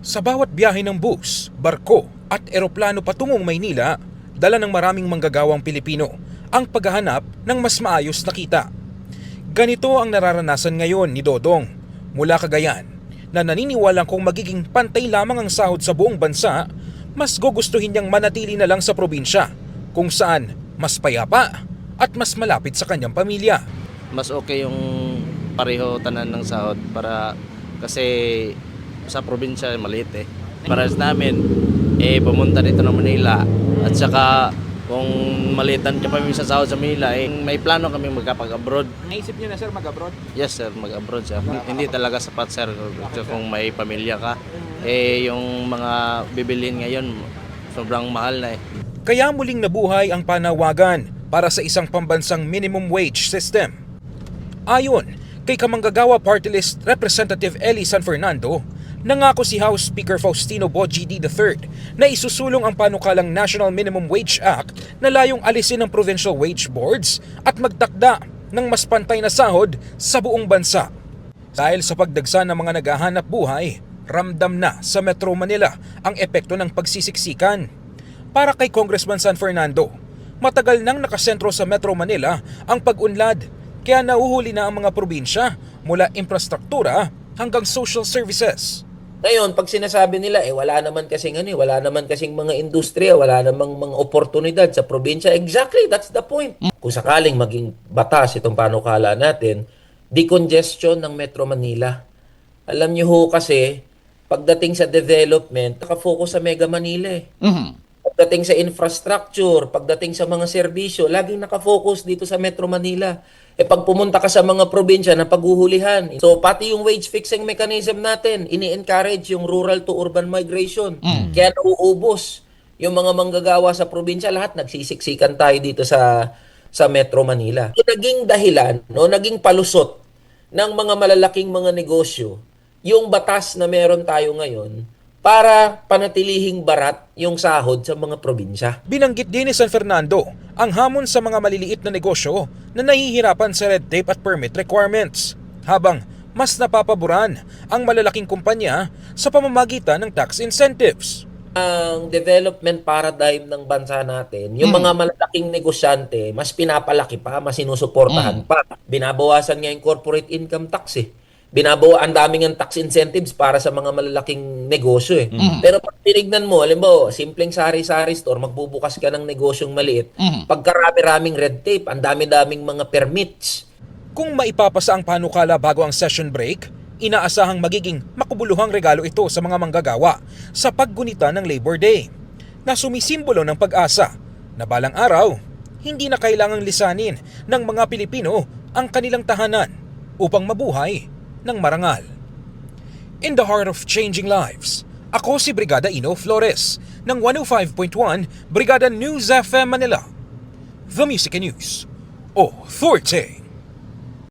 Sa bawat biyahe ng bus, barko at eroplano patungong Maynila, dala ng maraming manggagawang Pilipino ang paghahanap ng mas maayos na kita. Ganito ang nararanasan ngayon ni Dodong mula Cagayan na naniniwalang kung magiging pantay lamang ang sahod sa buong bansa, mas gugustuhin niyang manatili na lang sa probinsya kung saan mas payapa at mas malapit sa kanyang pamilya. Mas okay yung pareho tanan ng sahod para kasi sa probinsya maliit eh. Para sa namin pumunta dito ng Manila at saka kung malitan ka pa sa sahod sa Manila may plano kami magkapag-abroad. Naisip niyo na sir mag-abroad? Yes sir, mag-abroad siya. Hindi talaga sapat sir kung may pamilya ka. Yung mga bibilin ngayon sobrang mahal na eh. Kaya muling nabuhay ang panawagan para sa isang pambansang minimum wage system. Ayon kay Kamanggagawa Party List Representative Eli San Fernando, nangako si House Speaker Faustino Bogie III na isusulong ang panukalang National Minimum Wage Act na layong alisin ang provincial wage boards at magtakda ng mas pantay na sahod sa buong bansa. Dahil sa pagdagsa ng mga naghahanap buhay, ramdam na sa Metro Manila ang epekto ng pagsisiksikan. Para kay Congressman San Fernando, matagal nang nakasentro sa Metro Manila ang pag-unlad, kaya nauhuli na ang mga probinsya mula infrastruktura hanggang social services. Ngayon, pag sinasabi nila, wala naman kasing mga industriya, wala namang mga oportunidad sa probinsya. Exactly, that's the point. Kung sakaling maging batas itong panukala natin, decongestion ng Metro Manila. Alam niyo ho kasi, pagdating sa development, nakafocus sa Mega Manila eh. Pagdating sa infrastructure, pagdating sa mga serbisyo, laging nakafocus dito sa Metro Manila. Pag pumunta ka sa mga probinsya na paghuhulihan. So, pati yung wage fixing mechanism natin, ini-encourage yung rural to urban migration. Kaya nauubos yung mga manggagawa sa probinsya. Lahat nagsisiksikan tayo dito sa Metro Manila. Naging dahilan, naging palusot ng mga malalaking mga negosyo, yung batas na meron tayo ngayon, para panatilihing barat yung sahod sa mga probinsya. Binanggit din ni San Fernando ang hamon sa mga maliliit na negosyo na nahihirapan sa red tape at permit requirements, habang mas napapaboran ang malalaking kumpanya sa pamamagitan ng tax incentives. Ang development paradigm ng bansa natin, yung mga malalaking negosyante, mas pinapalaki pa, mas sinusuportahan pa. Binabawasan nga yung corporate income tax eh. Ang daming ang tax incentives para sa mga malalaking negosyo eh. Pero pag tinignan mo, halimbawa, simpleng sari-sari store, magbubukas ka ng negosyong maliit, pagkarami-raming red tape, ang dami-daming mga permits. Kung maipapasa ang panukala bago ang session break, inaasahang magiging makubuluhang regalo ito sa mga manggagawa sa paggunita ng Labor Day, na sumisimbolo ng pag-asa na balang araw, hindi na kailangang lisanin ng mga Pilipino ang kanilang tahanan upang mabuhay ng marangal. In the heart of changing lives, ako si Brigada Ino Flores ng 105.1 Brigada News FM Manila. The Music and News Authority.